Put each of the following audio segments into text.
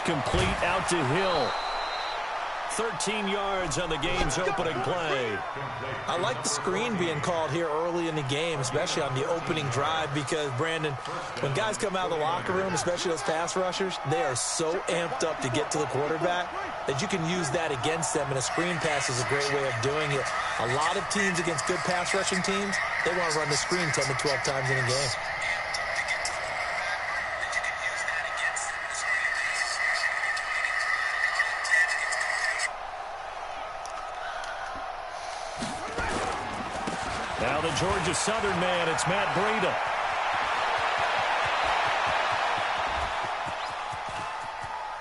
complete out to Hill. 13 yards on the game's opening play. I like the screen being called here early in the game, especially on the opening drive, because, Brandon, when guys come out of the locker room, especially those pass rushers, they are so amped up to get to the quarterback that you can use that against them, and a screen pass is a great way of doing it. A lot of teams against good pass rushing teams, they want to run the screen 10 to 12 times in a game. Now the Georgia Southern man, it's Matt Breida.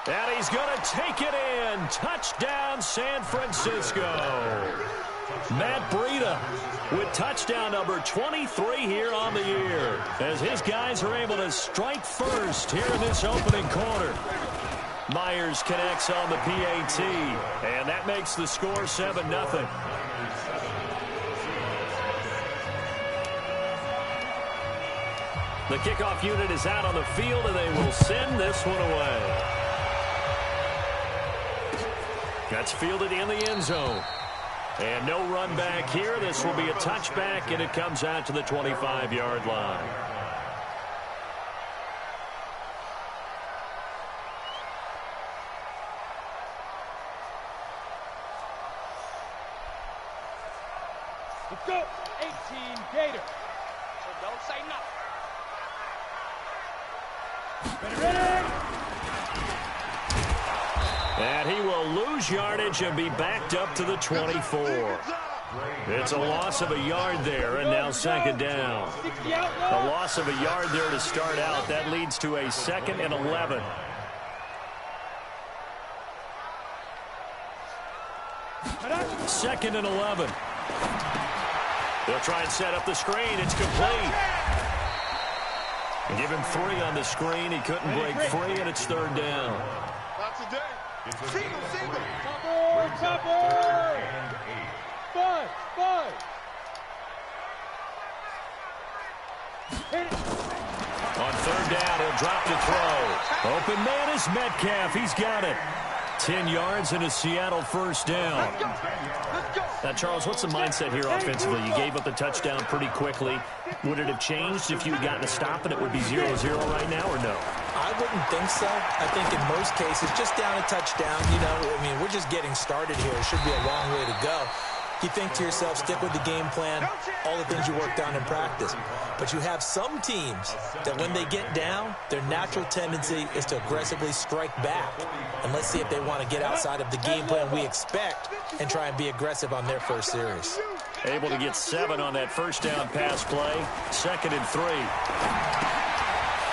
And he's going to take it in. Touchdown, San Francisco. Matt Breida with touchdown number 23 here on the year, as his guys are able to strike first here in this opening quarter. Myers connects on the PAT, and that makes the score 7-0. The kickoff unit is out on the field, and they will send this one away. That's fielded in the end zone. And no run back here. This will be a touchback, and it comes out to the 25-yard line. Let's go. 18 Gators. So don't say nothing. And he will lose yardage and be backed up to the 24. It's a loss of a yard there, and now second down. A loss of a yard there to start out. That leads to a 2nd and 11. Second and 11. They'll try and set up the screen. It's complete. Give him 3 on the screen. He couldn't break free, and it's third down. Single. Cover. 5. On third down, he'll drop to throw. Open man is Metcalf. He's got it. 10 yards and a Seattle first down. Now, Charles, what's the mindset here offensively? You gave up the touchdown pretty quickly. Would it have changed if you had gotten a stop and it would be 0-0 right now, or no? I wouldn't think so. I think in most cases, just down a touchdown, we're just getting started here. It should be a long way to go. You think to yourself, stick with the game plan, all the things you worked on in practice. But you have some teams that when they get down, their natural tendency is to aggressively strike back. And let's see if they want to get outside of the game plan we expect and try and be aggressive on their first series. Able to get 7 on that first down pass play. 2nd and 3.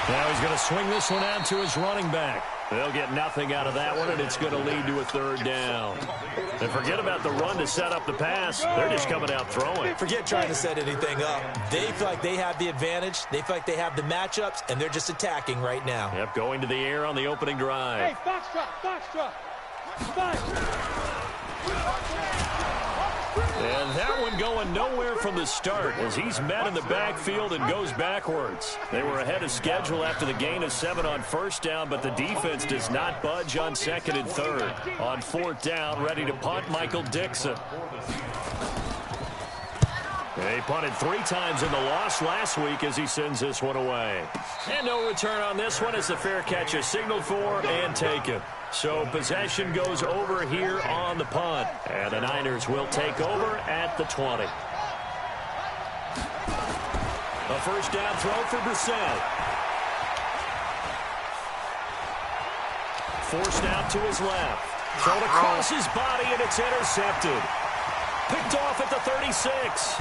Now he's going to swing this one out to his running back. They'll get nothing out of that one, and it's going to lead to a third down. And forget about the run to set up the pass. They're just coming out throwing. Forget trying to set anything up. They feel like they have the advantage. They feel like they have the matchups, and they're just attacking right now. Yep, going to the air on the opening drive. Hey, foxtrot. 5. And that one going nowhere from the start as he's met in the backfield and goes backwards. They were ahead of schedule after the gain of 7 on first down, but the defense does not budge on 2nd and 3rd. On 4th down, ready to punt, Michael Dixon. He punted 3 times in the loss last week as he sends this one away. And no return on this one as the fair catch is signaled for and taken. So possession goes over here on the punt. And the Niners will take over at the 20. A first down throw for Brissett. Forced out to his left. Thrown across his body, and it's intercepted. Picked off at the 36.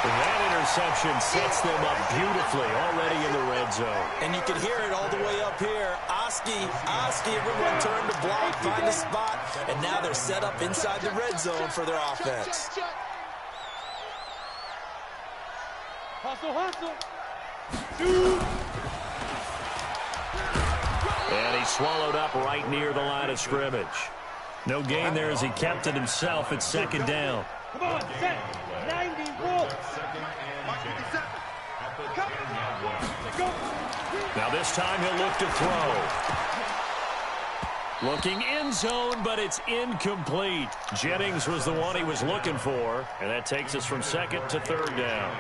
That interception sets them up beautifully already in the red zone. And you can hear it all the way up here. Oski, everyone turned to block, find a spot, and now they're set up inside the red zone for their offense. Hustle. And he swallowed up right near the line of scrimmage. No gain there as he kept it himself at 2nd down. Come on, set. 90 roll. Go. Now this time he'll look to throw. Looking end zone, but it's incomplete. Jennings was the one he was looking for, and that takes us from second to third down.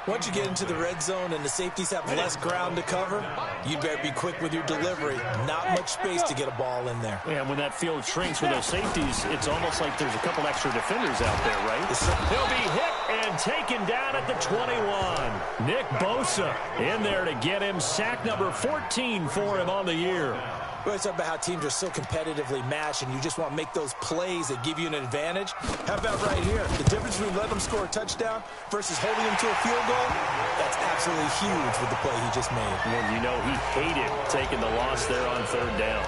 Once you get into the red zone and the safeties have less ground to cover, you better be quick with your delivery. Not much space to get a ball in there. Yeah, when that field shrinks with those safeties, it's almost like there's a couple extra defenders out there, right? He'll be hit and taken down at the 21. Nick Bosa in there to get him. Sack number 14 for him on the year. We always talk about how teams are so competitively matched, and you just want to make those plays that give you an advantage. How about right here? The difference between letting them score a touchdown versus holding them to a field goal, that's absolutely huge with the play he just made. And you know he hated taking the loss there on third down.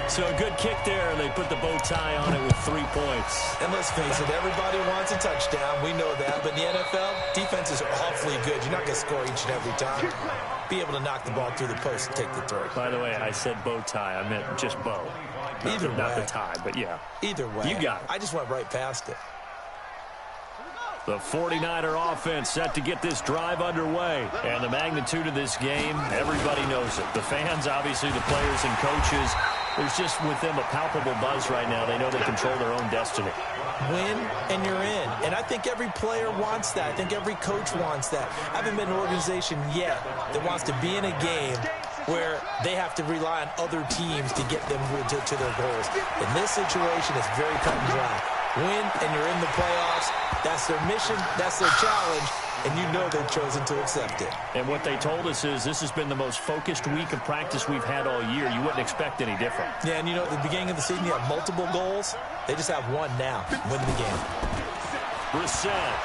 So a good kick there. They put the bow tie on it with 3 points. And let's face it, everybody wants a touchdown. We know that. But in the NFL, defenses are awfully good. You're not going to score each and every time. Be able to knock the ball through the post and take the throw. By the way, I said bow tie. I meant just bow. Either way. Not the tie, but yeah. Either way. You got it. I just went right past it. The 49er offense set to get this drive underway. And the magnitude of this game, everybody knows it. The fans, obviously, the players and coaches. There's just with them a palpable buzz right now. They know they control their own destiny. Win, and you're in. And I think every player wants that. I think every coach wants that. I haven't been in an organization yet that wants to be in a game where they have to rely on other teams to get them to their goals. In this situation, it's very cut and dry. Win, and you're in the playoffs. That's their mission. That's their challenge. And you know they've chosen to accept it. And what they told us is this has been the most focused week of practice we've had all year. You wouldn't expect any different. Yeah, and you know, at the beginning of the season, you have multiple goals. They just have one now, win the game. Brissett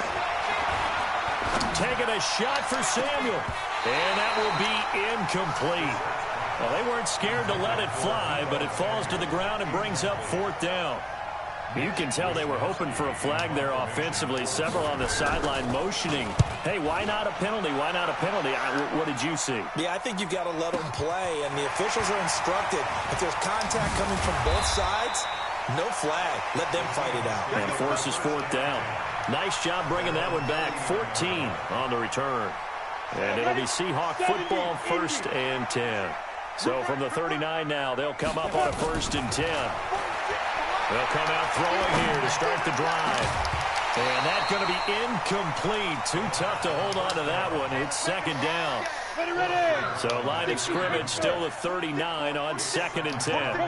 taking a shot for Samuel. And that will be incomplete. Well, they weren't scared to let it fly, but it falls to the ground and brings up fourth down. You can tell they were hoping for a flag there offensively. Several on the sideline motioning. Hey, why not a penalty? Why not a penalty? What did you see? Yeah, I think you've got to let them play, and the officials are instructed. If there's contact coming from both sides, no flag. Let them fight it out. And forces fourth down. Nice job bringing that one back. 14 on the return. And it'll be Seahawk football, 1st and 10. So from the 39 now, they'll come up on a 1st and 10. They'll come out throwing here to start the drive. And that's going to be incomplete. Too tough to hold on to that one. It's 2nd down. So line of scrimmage still the 39 on 2nd and 10.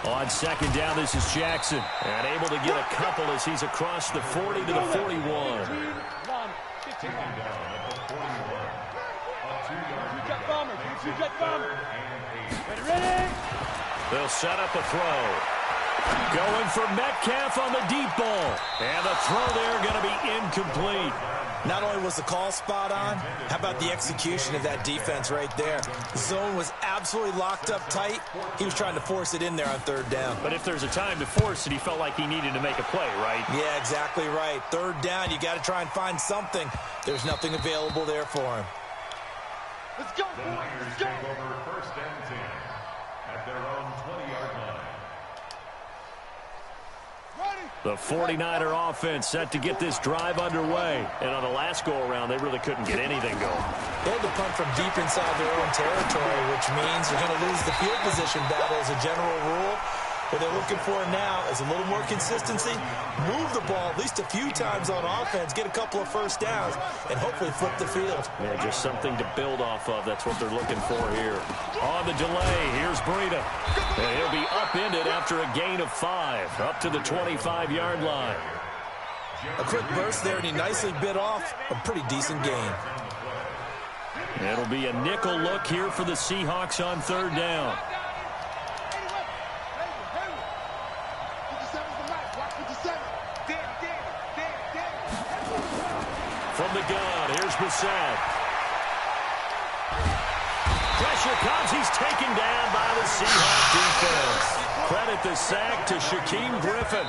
On 2nd down, this is Jackson. And able to get a couple as he's across the 40 to the 41. They'll set up a throw. Going for Metcalf on the deep ball. And the throw there going to be incomplete. Not only was the call spot on, how about the execution of that defense right there? The zone was absolutely locked up tight. He was trying to force it in there on 3rd down. But if there's a time to force it, he felt like he needed to make a play, right? Yeah, exactly right. 3rd down, you got to try and find something. There's nothing available there for him. Let's go. Let's go. Take over 1st and 10 at their own 20-yard line. The 49er offense set to get this drive underway. And on the last go-around, they really couldn't get anything going. They had to punt from deep inside their own territory, which means they're going to lose the field position battle as a general rule. What they're looking for now is a little more consistency, move the ball at least a few times on offense, get a couple of 1st downs, and hopefully flip the field. Yeah, just something to build off of. That's what they're looking for here. On the delay, here's Breida. And he'll be upended after a gain of 5, up to the 25-yard line. A quick burst there, and he nicely bit off a pretty decent gain. It'll be a nickel look here for the Seahawks on 3rd down. From the gun, here's Brissett. Pressure comes. He's taken down by the Seahawks defense. Credit the sack to Shaquem Griffin.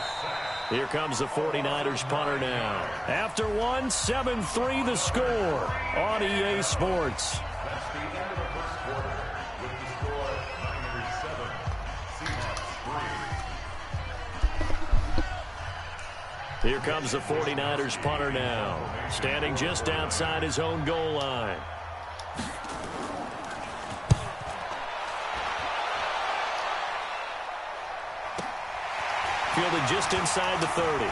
Here comes the 49ers punter now. After one, 7-3 the score on EA Sports. That's the end of the 1st quarter with the score Niners 7, Seahawks 3. Here comes the 49ers punter now, standing just outside his own goal line. Fielded just inside the 30.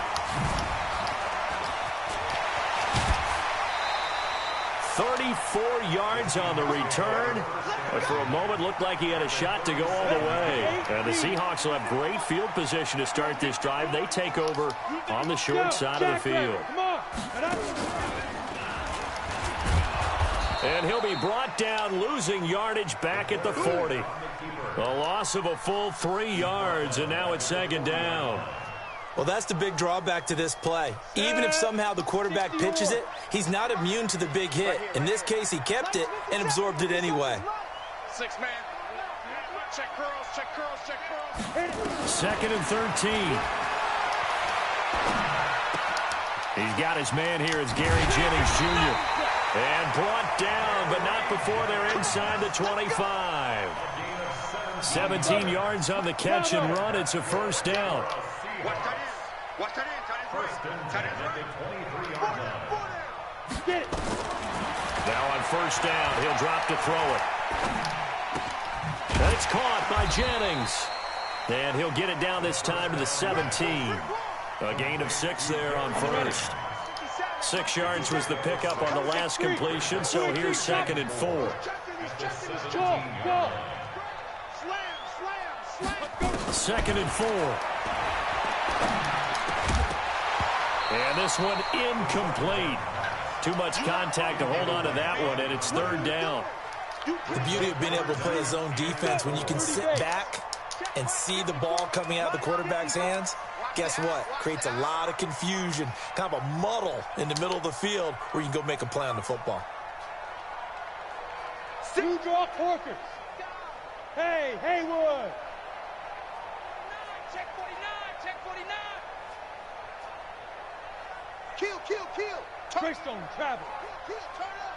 34 yards on the return, but for a moment looked like he had a shot to go all the way. And the Seahawks will have great field position to start this drive. They take over on the short side of the field. And he'll be brought down, losing yardage back at the 40. A loss of a full 3 yards, and now it's second down. Well, that's the big drawback to this play. Even if somehow the quarterback pitches it, he's not immune to the big hit. In this case, he kept it and absorbed it anyway. 6-man. Check curls, check curls, check curls. Second and 13. He's got his man here. It's Gary Jennings Jr. And brought down, but not before they're inside the 25. 17 yards on the catch and run. It's a first down. Now on first down, he'll drop to throw it. And it's caught by Jennings. And he'll get it down this time to the 17. A gain of 6 there on first. 6 yards was the pickup on the last completion, so here's second and 4. Second and 4. And this one incomplete. Too much contact to hold on to that one, and it's third down. The beauty of being able to play a zone defense, when you can sit back and see the ball coming out of the quarterback's hands, guess what? Creates a lot of confusion, kind of a muddle in the middle of the field where you can go make a play on the football. Two draw Corkers. Hey, Haywood. Check 49, check 49. Kill. Greystone travel. Kill, turn up.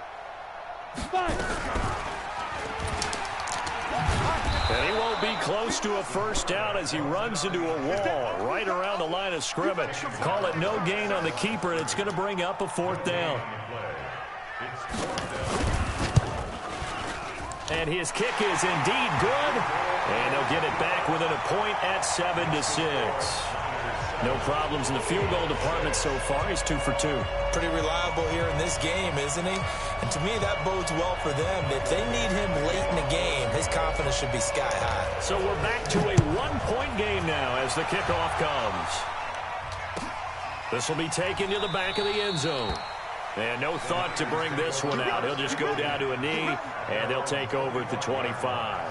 Fire. And he won't be close to a first down as he runs into a wall right around the line of scrimmage. Call it no gain on the keeper, and it's going to bring up a fourth down. And his kick is indeed good. And they'll get it back within a point at 7-6. No problems in the field goal department so far. He's 2 for 2. Pretty reliable here in this game, isn't he? And to me, that bodes well for them. If they need him late in the game, his confidence should be sky high. So we're back to a 1-point game now as the kickoff comes. This will be taken to the back of the end zone. And no thought to bring this one out. He'll just go down to a knee, and they'll take over at the 25.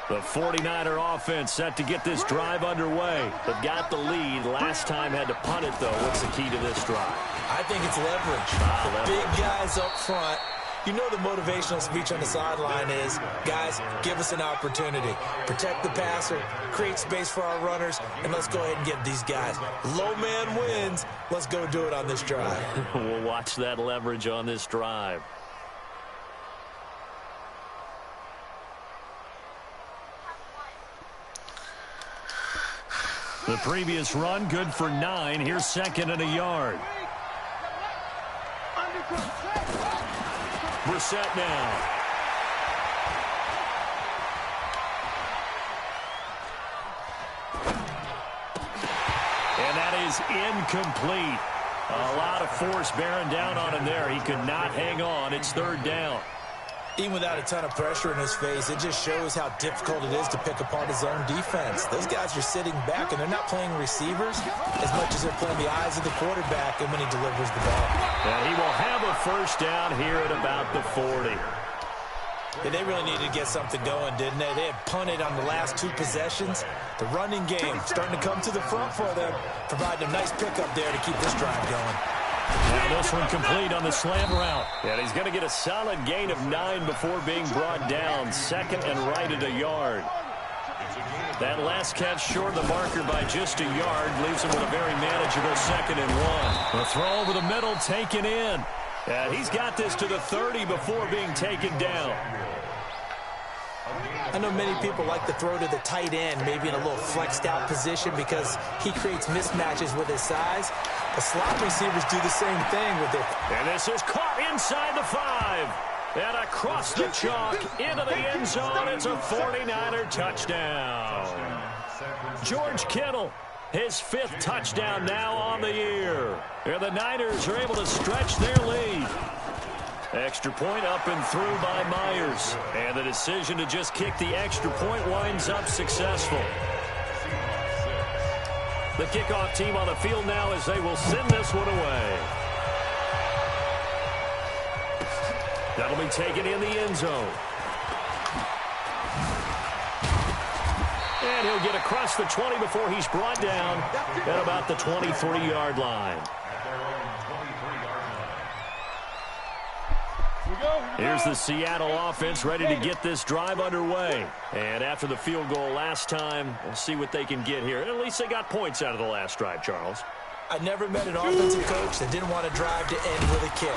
The 49er offense set to get this drive underway. They've got the lead. Last time had to punt it, though. What's the key to this drive? I think it's leverage. The big guys up front. You know the motivational speech on the sideline is, guys, give us an opportunity. Protect the passer, create space for our runners, and let's go ahead and get these guys. Low man wins. Let's go do it on this drive. We'll watch that leverage on this drive. The previous run, good for 9. Here's second and a yard. Brissett now. And that is incomplete. A lot of force bearing down on him there. He could not hang on. It's third down. Even without a ton of pressure in his face, it just shows how difficult it is to pick apart his own defense. Those guys are sitting back, and they're not playing receivers as much as they're playing the eyes of the quarterback and when he delivers the ball. And he will have a first down here at about the 40. Yeah, they really needed to get something going, didn't they? They had punted on the last 2 possessions. The running game starting to come to the front for them, providing a nice pickup there to keep this drive going. Now this one complete on the slant route. And he's going to get a solid gain of 9 before being brought down. Second and right at a yard. That last catch short of the marker by just a yard leaves him with a very manageable second and 1. The throw over the middle taken in. And he's got this to the 30 before being taken down. I know many people like to throw to the tight end, maybe in a little flexed out position because he creates mismatches with his size. The slot receivers do the same thing with it. And this is caught inside the 5. And across the chalk into the end zone. It's a 49er touchdown. George Kittle, his 5th touchdown now on the year. And the Niners are able to stretch their lead. Extra point up and through by Myers. And the decision to just kick the extra point winds up successful. The kickoff team on the field now as they will send this one away. That'll be taken in the end zone. And he'll get across the 20 before he's brought down at about the 23-yard line. Here's the Seattle offense ready to get this drive underway. And after the field goal last time, we'll see what they can get here. At least they got points out of the last drive, Charles. I never met an offensive coach that didn't want to drive to end with a kick.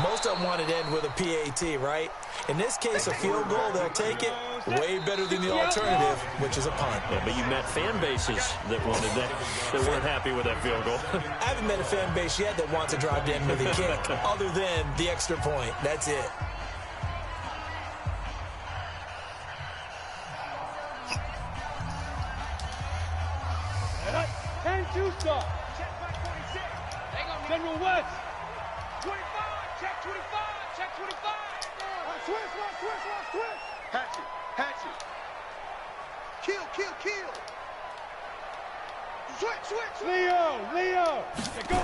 Most of them wanted to end with a PAT, right? In this case, a field goal, they'll take it. Way better than the alternative, which is a punt. Yeah, but you met fan bases that wanted that, that weren't happy with that field goal. I haven't met a fan base yet that wants to drive to end with a kick, other than the extra point. That's it. And two stop. General West. 25. Check 25. Check 25. Switch. Hatchet. Kill. Switch. Leo. Go.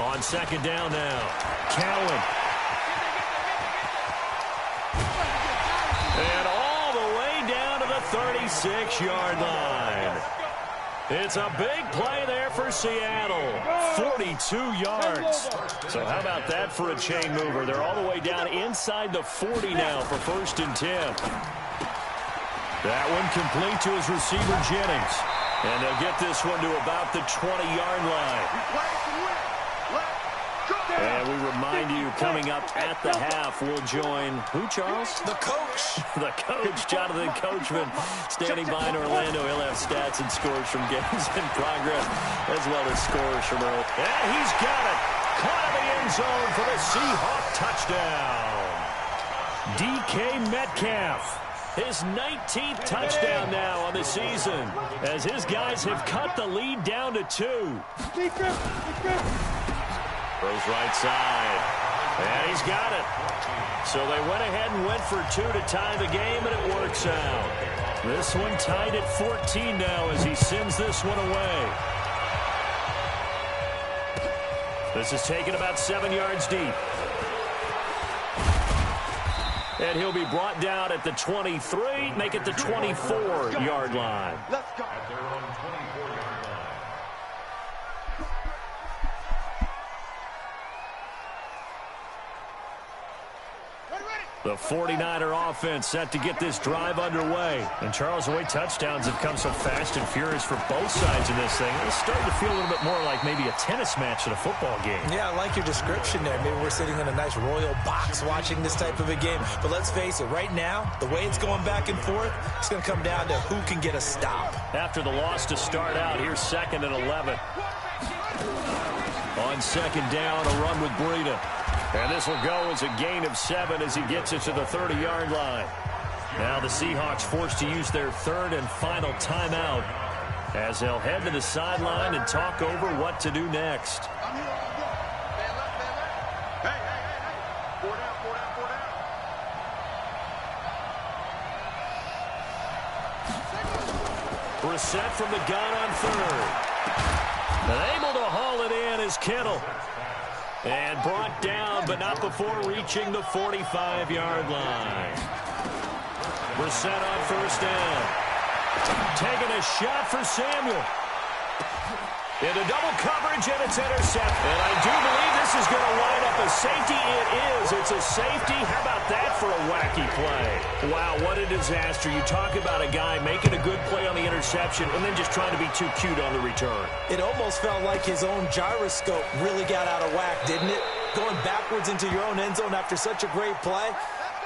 On second down now. Cowan. And all the way down to the 36-yard line. It's a big play there for Seattle. 42 yards. So how about that for a chain mover? They're all the way down inside the 40 now for 1st and 10. That one complete to his receiver, Jennings. And they'll get this one to about the 20-yard line. And we remind you, coming up at the half, we'll join who, Charles? The coach. The coach, Jonathan Coachman, standing by in Orlando. He'll have stats and scores from games in progress, as well as scores from early. And he's got it. Caught in the end zone for the Seahawk touchdown. DK Metcalf. His 19th touchdown now on the season, as his guys have cut the lead down to 2. Throws right side. And he's got it. So they went ahead and went for 2 to tie the game, and it works out. This one tied at 14 now as he sends this one away. This is taken about 7 yards deep. And he'll be brought down at the 23, make it the 24-yard line. Let's go. The 49er offense set to get this drive underway. And Charles, the way touchdowns have come so fast and furious for both sides in this thing, it's starting to feel a little bit more like maybe a tennis match at a football game. Yeah, I like your description there. Maybe we're sitting in a nice royal box watching this type of a game. But let's face it, right now, the way it's going back and forth, it's going to come down to who can get a stop. After the loss to start out, here's 2nd and 11. On second down, a run with Breida. And this will go as a gain of 7 as he gets it to the 30-yard line. Now the Seahawks forced to use their 3rd and final timeout as they'll head to the sideline and talk over what to do next. Brissett from the gun on 3rd. And able to haul it in is Kittle. And brought down, but not before reaching the 45-yard line. Brissett on 1st down. Taking a shot for Samuel. Into double coverage, and it's intercepted. And I do believe this is going to wind up a safety. It is. It's a safety. How about that for a wacky play? Wow, what a disaster. You talk about a guy making a good play on the interception and then just trying to be too cute on the return. It almost felt like his own gyroscope really got out of whack, didn't it? Going backwards into your own end zone after such a great play.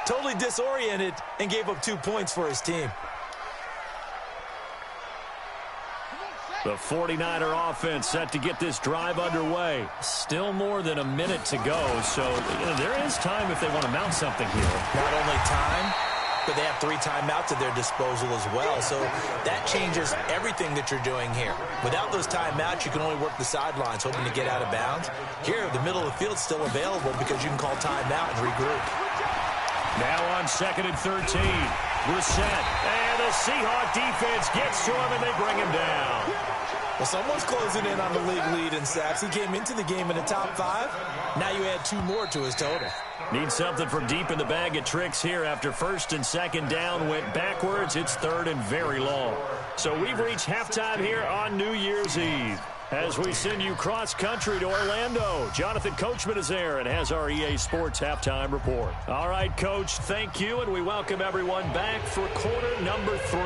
totally disoriented and gave up 2 points for his team. The 49er offense set to get this drive underway. Still more than a minute to go, so there is time if they want to mount something here. Not only time, but they have 3 timeouts at their disposal as well, so that changes everything that you're doing here. Without those timeouts, you can only work the sidelines, hoping to get out of bounds. Here, the middle of the field's still available because you can call timeout and regroup. Now on 2nd and 13, Brissett, and the Seahawk defense gets to him, and they bring him down. Well, someone's closing in on the league lead in sacks. He came into the game in the top 5. Now you add 2 more to his total. Need something from deep in the bag of tricks here. After 1st and 2nd down went backwards, it's 3rd and very long. So we've reached halftime here on New Year's Eve. As we send you cross-country to Orlando, Jonathan Coachman is there and has our EA Sports halftime report. All right, Coach, thank you, and we welcome everyone back for quarter number 3.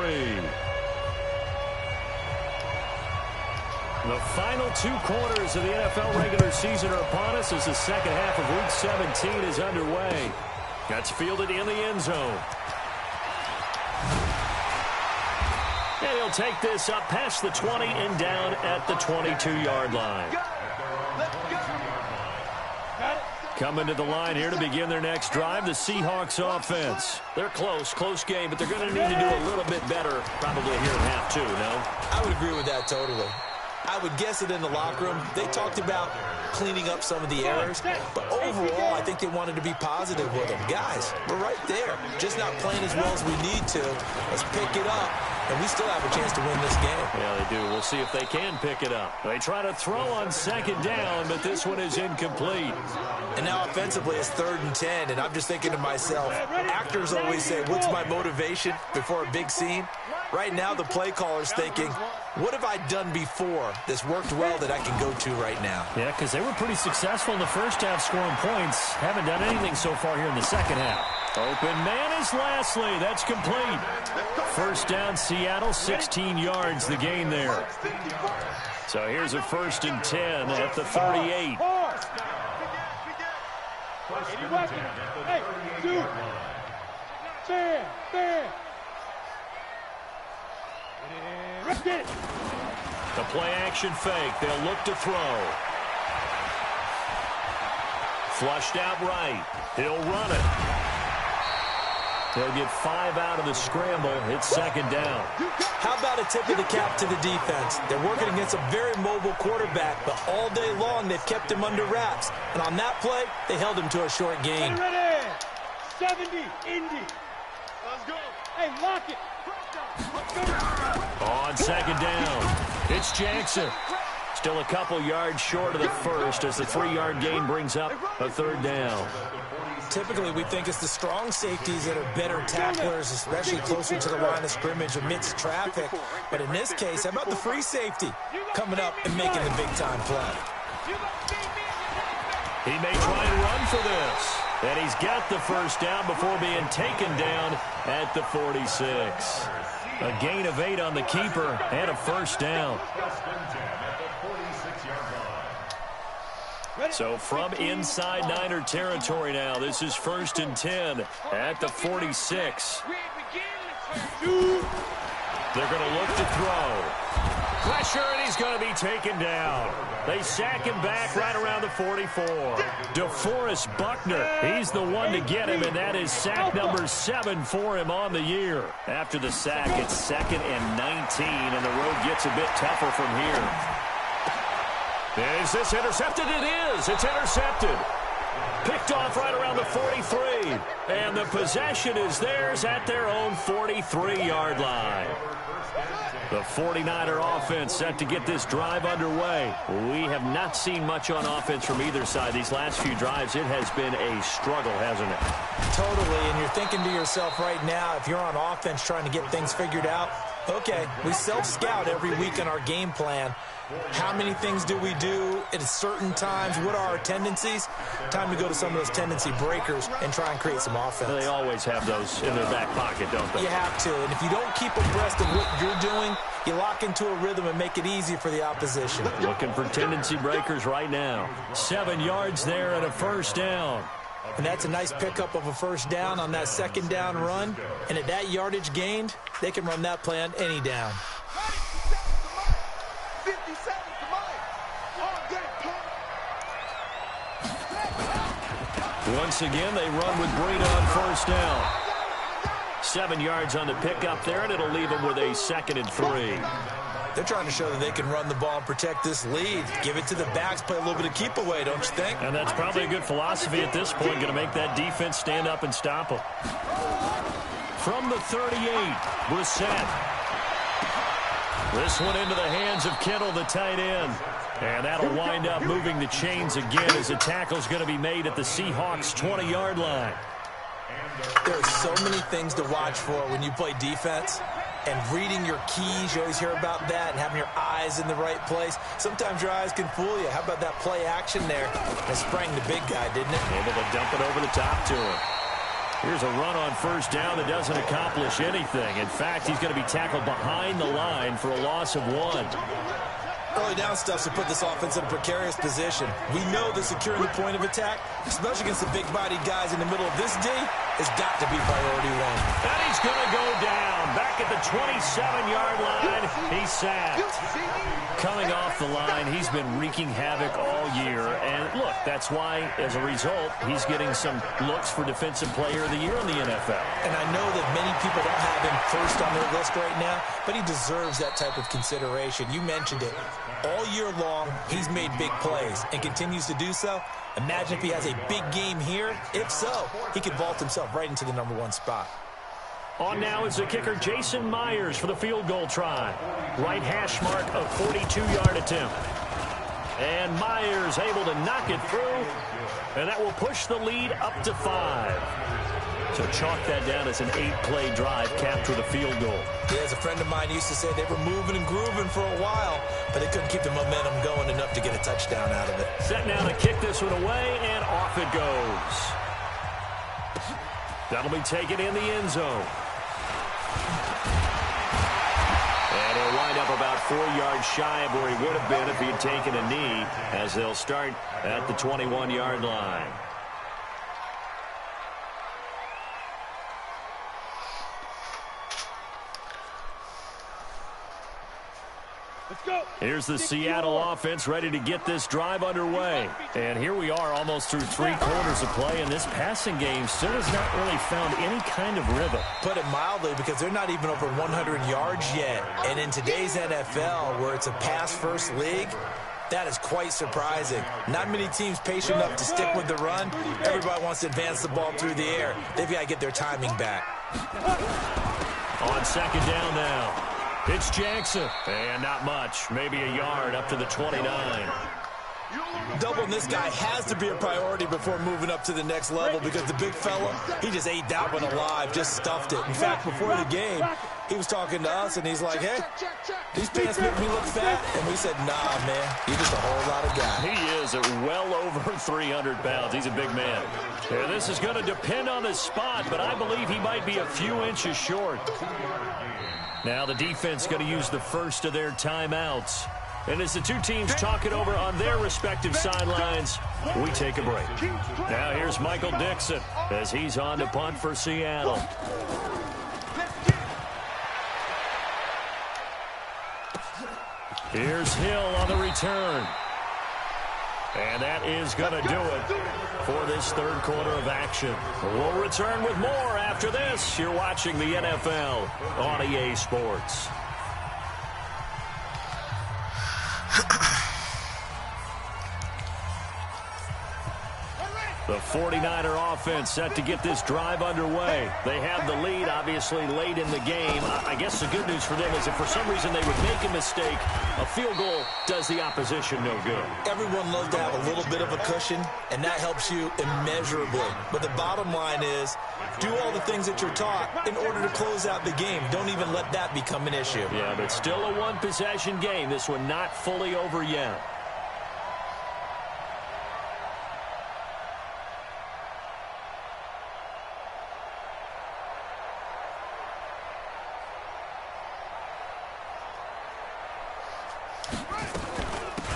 The final 2 quarters of the NFL regular season are upon us as the second half of Week 17 is underway. That's fielded in the end zone. And he'll take this up past the 20 and down at the 22-yard line. Coming to the line here to begin their next drive, the Seahawks offense. They're close game, but they're going to need to do a little bit better probably here in half 2, no? I would agree with that totally. I would guess that in the locker room, they talked about cleaning up some of the errors, but overall, I think they wanted to be positive with them. Guys, we're right there, just not playing as well as we need to. Let's pick it up, and we still have a chance to win this game. Yeah, they do. We'll see if they can pick it up. They try to throw on 2nd down, but this one is incomplete. And now offensively, it's 3rd and 10, and I'm just thinking to myself, actors always say, what's my motivation before a big scene? Right now, the play caller's thinking, what have I done before that's worked well that I can go to right now? Yeah, because they were pretty successful in the first half scoring points. Haven't done anything so far here in the second half. Open man is Lastly. That's complete. 1st down, Seattle, 16 yards the gain there. So here's a 1st and 10 at the 38. Hey, dude. Bam. The play-action fake. They'll look to throw. Flushed out right. He'll run it. He'll get 5 out of the scramble. It's 2nd down. How about a tip of the cap to the defense? They're working against a very mobile quarterback, but all day long they've kept him under wraps. And on that play, they held him to a short gain. Ready. 70, Indy. Let's go. Hey, lock it. On 2nd down, it's Jackson. Still a couple yards short of the first as the 3-yard gain brings up a 3rd down. Typically, we think it's the strong safeties that are better tacklers, especially closer to the line of scrimmage amidst traffic. But in this case, how about the free safety coming up and making the big-time play? He may try to run for this. And he's got the 1st down before being taken down at the 46. A gain of 8 on the keeper and a 1st down. So from inside Niner territory now, this is 1st and 10 at the 46. They're going to look to throw. Pressure, and he's going to be taken down. They sack him back right around the 44. DeForest Buckner, he's the one to get him, and that is sack number 7 for him on the year. After the sack, it's 2nd and 19, and the road gets a bit tougher from here. Is this intercepted? It is. It's intercepted. Picked off right around the 43. And the possession is theirs at their own 43-yard line. The 49er offense set to get this drive underway. We have not seen much on offense from either side. These last few drives, it has been a struggle, hasn't it? Totally, and you're thinking to yourself right now, if you're on offense trying to get things figured out, okay, we self-scout every week in our game plan. How many things do we do at certain times? What are our tendencies? Time to go to some of those tendency breakers and try and create some offense. They always have those in their back pocket, don't they? You have to, and if you don't keep abreast of what you're doing, you lock into a rhythm and make it easy for the opposition. Looking for tendency breakers right now. 7 yards there and a 1st down. And that's a nice pickup of a first down on that second down run. And at that yardage gained, they can run that play on any down. 50 seconds to mine. Once again, they run with Breida on first down. 7 yards on the pickup there, and it'll leave them with a 2nd and 3. They're trying to show that they can run the ball and protect this lead. Give it to the backs, play a little bit of keep away, don't you think? And that's probably a good philosophy at this point, going to make that defense stand up and stop them. From the 38, Brissett. This one into the hands of Kittle, the tight end. And that'll wind up moving the chains again as the tackle's going to be made at the Seahawks' 20-yard line. There are so many things to watch for when you play defense. And reading your keys, you always hear about that, and having your eyes in the right place. Sometimes your eyes can fool you. How about that play action there? That sprang the big guy, didn't it? Able to dump it over the top to him. Here's a run on first down that doesn't accomplish anything. In fact, he's going to be tackled behind the line for a loss of 1. Early down stuff to put this offense in a precarious position. We know that securing the point of attack, especially against the big-bodied guys in the middle of this D, has got to be priority 1. And he's going to go down. Back at the 27-yard line, he's sacked. Coming off the line, he's been wreaking havoc all year. And look, that's why, as a result, he's getting some looks for Defensive Player of the Year in the NFL. And I know that many people don't have him first on their list right now, but he deserves that type of consideration. You mentioned it. All year long, he's made big plays and continues to do so. Imagine if he has a big game here. If so, he could vault himself right into the number 1 spot. On now is the kicker Jason Myers for the field goal try. Right hash mark, a 42-yard attempt. And Myers able to knock it through, and that will push the lead up to 5. So chalk that down as an 8-play drive capped with a field goal. Yeah, as a friend of mine used to say, they were moving and grooving for a while, but they couldn't keep the momentum going enough to get a touchdown out of it. Set now to kick this one away, and off it goes. That'll be taken in the end zone. And he'll wind up about 4 yards shy of where he would have been if he had taken a knee, as they'll start at the 21-yard line. Let's go. Here's the Seattle offense ready to get this drive underway. And here we are almost through 3 quarters of play, and this passing game still has not really found any kind of rhythm. Put it mildly, because they're not even over 100 yards yet. And in today's NFL, where it's a pass-first league, that is quite surprising. Not many teams patient enough to stick with the run. Everybody wants to advance the ball through the air. They've got to get their timing back. On second down now. It's Jackson. And not much. Maybe a yard up to the 29. Doubling this guy has to be a priority before moving up to the next level, because the big fella, he just ate that one alive, just stuffed it. In fact, before the game, he was talking to us, and he's like, hey, these pants make me look fat. And we said, nah, man, you're just a whole lot of guy. He is at well over 300 pounds. He's a big man. And this is going to depend on the spot, but I believe he might be a few inches short. Now the defense going to use the first of their timeouts. And as the two teams talk it over on their respective sidelines, we take a break. Now here's Michael Dixon as he's on to punt for Seattle. Here's Hill on the return. And that is going to do it for this third quarter of action. We'll return with more after this. You're watching the NFL on EA Sports. The 49er offense set to get this drive underway. They have the lead, obviously, late in the game. I guess the good news for them is if for some reason they would make a mistake, a field goal does the opposition no good. Everyone loves to have a little bit of a cushion, and that helps you immeasurably. But the bottom line is, do all the things that you're taught in order to close out the game. Don't even let that become an issue. Yeah, but still a one-possession game. This one not fully over yet.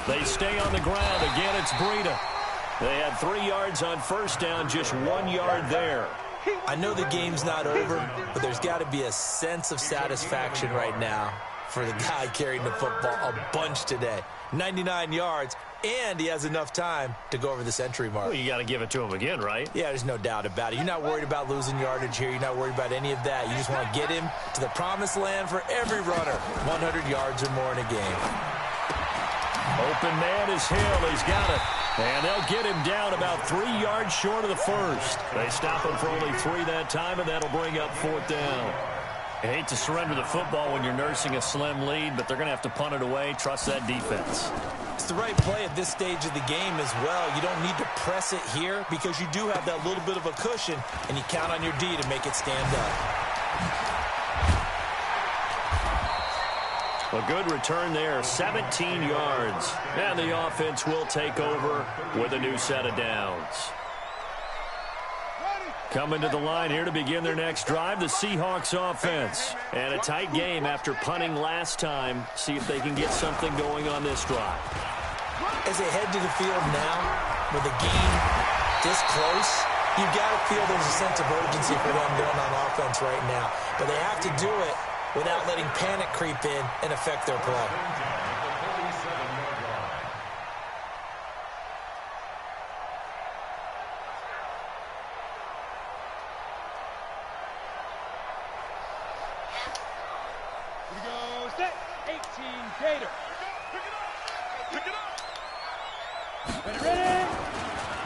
They stay on the ground. Again, it's Breida. They had 3 yards on first down, just 1 yard there. I know the game's not over, but there's got to be a sense of satisfaction right now for the guy carrying the football a bunch today. 99 yards, and he has enough time to go over the century mark. Well, you got to give it to him again, right? Yeah, there's no doubt about it. You're not worried about losing yardage here. You're not worried about any of that. You just want to get him to the promised land for every runner. 100 yards or more in a game. Open man is Hill. He's got it. And they'll get him down about 3 yards short of the first. They stop him for only 3 that time, and that'll bring up 4th down. You hate to surrender the football when you're nursing a slim lead, but they're going to have to punt it away. Trust that defense. It's the right play at this stage of the game as well. You don't need to press it here because you do have that little bit of a cushion, and you count on your D to make it stand up. A good return there, 17 yards. And the offense will take over with a new set of downs. Coming to the line here to begin their next drive, the Seahawks offense. And a tight game after punting last time. See if they can get something going on this drive. As they head to the field now, with a game this close, you've got to feel there's a sense of urgency for them going on offense right now. But they have to do it without letting panic creep in and affect their play. Here we go, set, 18, Gator. Pick it up. Ready?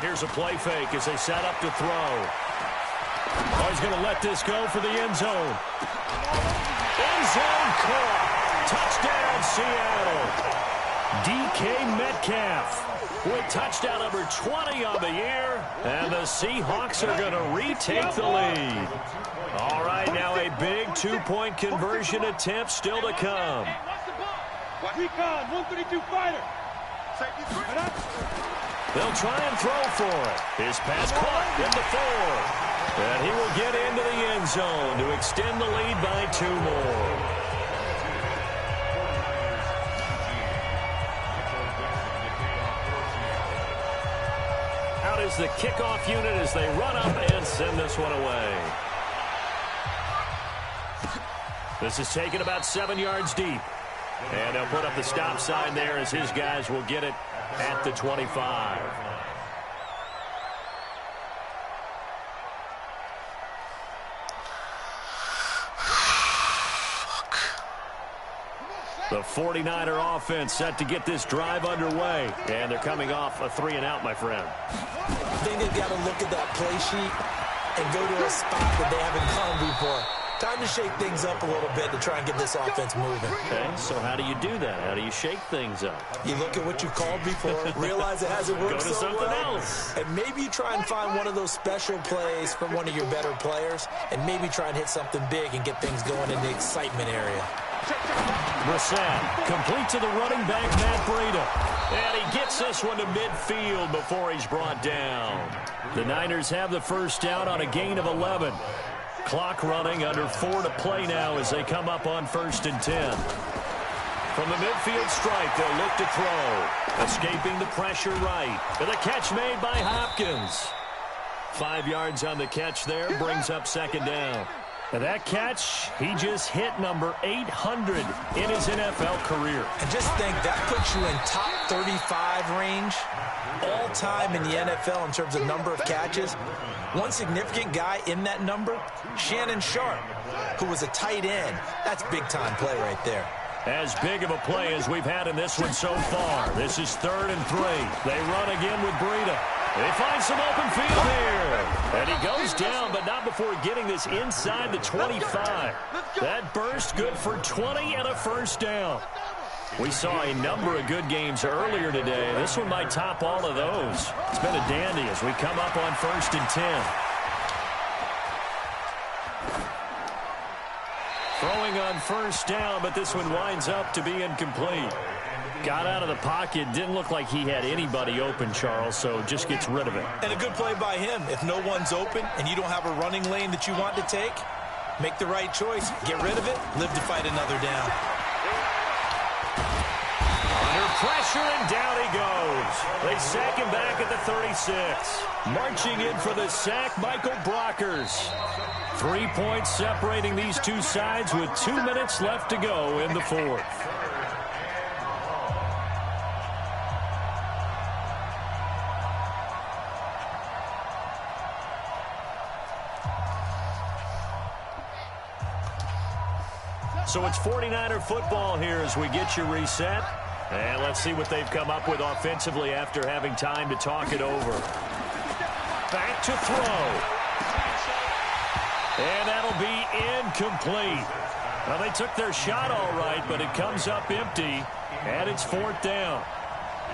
Here's a play fake as they set up to throw. Oh, he's going to let this go for the end zone. End zone caught. Touchdown, Seattle. DK Metcalf with touchdown number 20 on the year. And the Seahawks are going to retake the lead. All right, now a big 2-point conversion attempt still to come. Recon, 132 fighter. They'll try and throw for it. His pass caught at the 4. And he will get into the end zone to extend the lead by 2 more. Out is the kickoff unit as they run up and send this one away. This is taken about 7 yards deep. And they'll put up the stop sign there as his guys will get it at the 25. The 49er offense set to get this drive underway. And they're coming off a 3-and-out, my friend. I think they've got to look at that play sheet and go to a spot that they haven't gone before. Time to shake things up a little bit to try and get this offense moving. Okay, so how do you do that? How do you shake things up? You look at what you called before, realize it hasn't worked Go to so something well, else. and maybe you try and find one of those special plays from one of your better players, and maybe try and hit something big and get things going in the excitement area. Brissett complete to the running back, Matt Breida. And he gets this one to midfield before he's brought down. The Niners have the first down on a gain of 11. Clock running, under 4 to play now as they come up on 1st and 10. From the midfield stripe, they'll look to throw. Escaping the pressure right. And the catch made by Hopkins. 5 yards on the catch there, brings up 2nd down. And that catch, he just hit number 800 in his NFL career. And just think, that puts you in top 35 range all time in the NFL in terms of number of catches. One significant guy in that number, Shannon Sharp, who was a tight end. That's big-time play right there. As big of a play as we've had in this one so far. This is 3rd and 3. They run again with Breida. They find some open field here. And he goes down, but not before getting this inside the 25. That burst good for 20 and a first down. We saw a number of good games earlier today. This one might top all of those. It's been a dandy as we come up on 1st and 10. Throwing on first down, but this one winds up to be incomplete. Got out of the pocket. Didn't look like he had anybody open, Charles, so just gets rid of it. And a good play by him. If no one's open and you don't have a running lane that you want to take, make the right choice. Get rid of it. Live to fight another down. Under pressure, and down he goes. They sack him back at the 36. Marching in for the sack, Michael Brockers. 3 points separating these two sides with 2 minutes left to go in the fourth. So it's 49er football here as we get you reset. And let's see what they've come up with offensively after having time to talk it over. Back to throw. And that'll be incomplete. Well, they took their shot all right, but it comes up empty, and it's fourth down.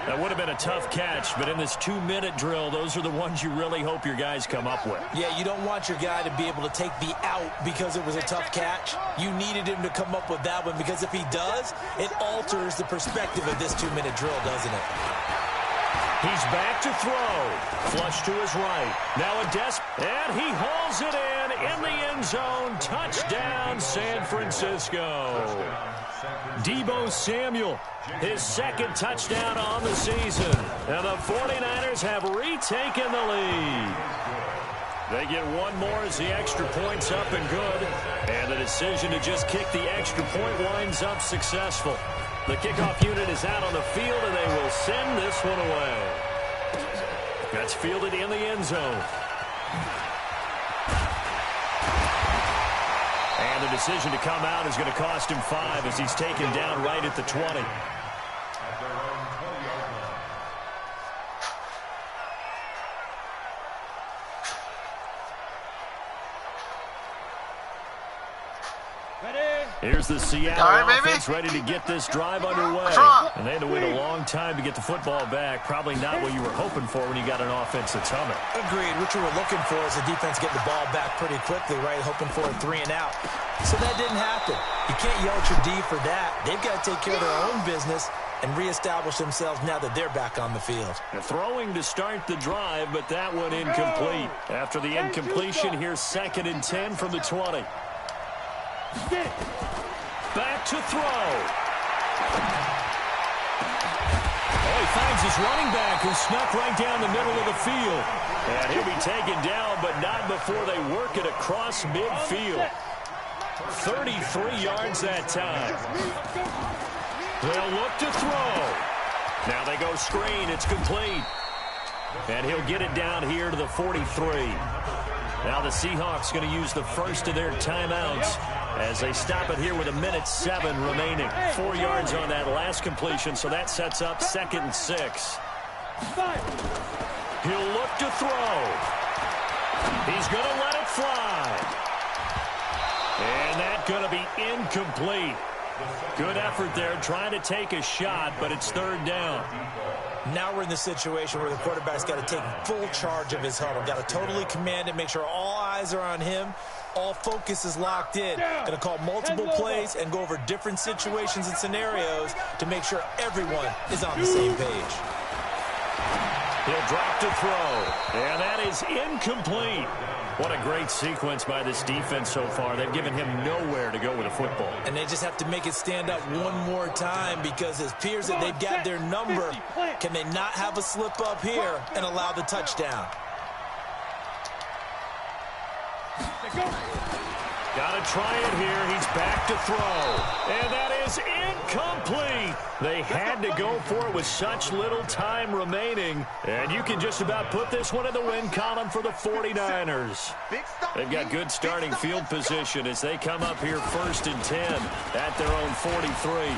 That would have been a tough catch, but in this 2-minute drill, those are the ones you really hope your guys come up with. Yeah, you don't want your guy to be able to take the out because it was a tough catch. You needed him to come up with that one because if he does, it alters the perspective of this 2-minute drill, doesn't it? He's back to throw. Flush to his right. Now a and he hauls it in the end zone. Touchdown, San Francisco. Deebo Samuel, his second touchdown on the season. And the 49ers have retaken the lead. They get one more as the extra point's up and good. And the decision to just kick the extra point winds up successful. The kickoff unit is out on the field, and they will send this one away. That's fielded in the end zone. And the decision to come out is going to cost him 5 as he's taken down right at the 20. Here's the Seattle offense ready to get this drive underway. And they had to wait a long time to get the football back. Probably not what you were hoping for when you got an offense that's humming. Agreed. What you were looking for is the defense getting the ball back pretty quickly, right? Hoping for a 3 and out. So that didn't happen. You can't yell at your D for that. They've got to take care of their own business and reestablish themselves now that they're back on the field. Throwing to start the drive, but that one incomplete. After the incompletion, here's 2nd and 10 from the 20. Back to throw. Oh, he finds his running back who snuck right down the middle of the field. And he'll be taken down, but not before they work it across midfield. 33 yards that time. They'll look to throw. Now they go screen. It's complete. And he'll get it down here to the 43. Now the Seahawks going to use the first of their timeouts as they stop it here with 1:07 remaining. 4 yards on that last completion, so that sets up 2nd and 6. He'll look to throw. He's going to let it fly. And that's going to be incomplete. Good effort there trying to take a shot, but it's 3rd down. Now we're in the situation where the quarterback's got to take full charge of his huddle. Got to totally command it, make sure all eyes are on him. All focus is locked in. Going to call multiple plays and go over different situations and scenarios to make sure everyone is on the same page. He'll drop to throw, and that is incomplete. What a great sequence by this defense so far. They've given him nowhere to go with the football. And they just have to make it stand up one more time because it appears that they've got their number. Can they not have a slip up here and allow the touchdown? Got to try it here. He's back to throw. And that is incomplete. They had to go for it with such little time remaining. And you can just about put this one in the win column for the 49ers. They've got good starting field position as they come up here 1st and 10 at their own 43.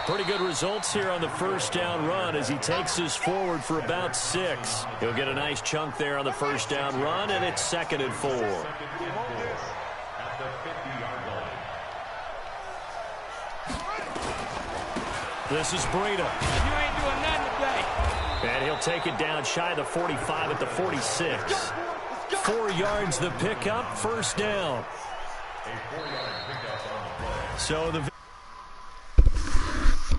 Pretty good results here on the first down run as he takes us forward for about 6. He'll get a nice chunk there on the first down run, and it's 2nd and 4. This is Breida. You ain't doing nothing today. And he'll take it down shy of the 45 at the 46. 4 yards the pickup, 1st down. So the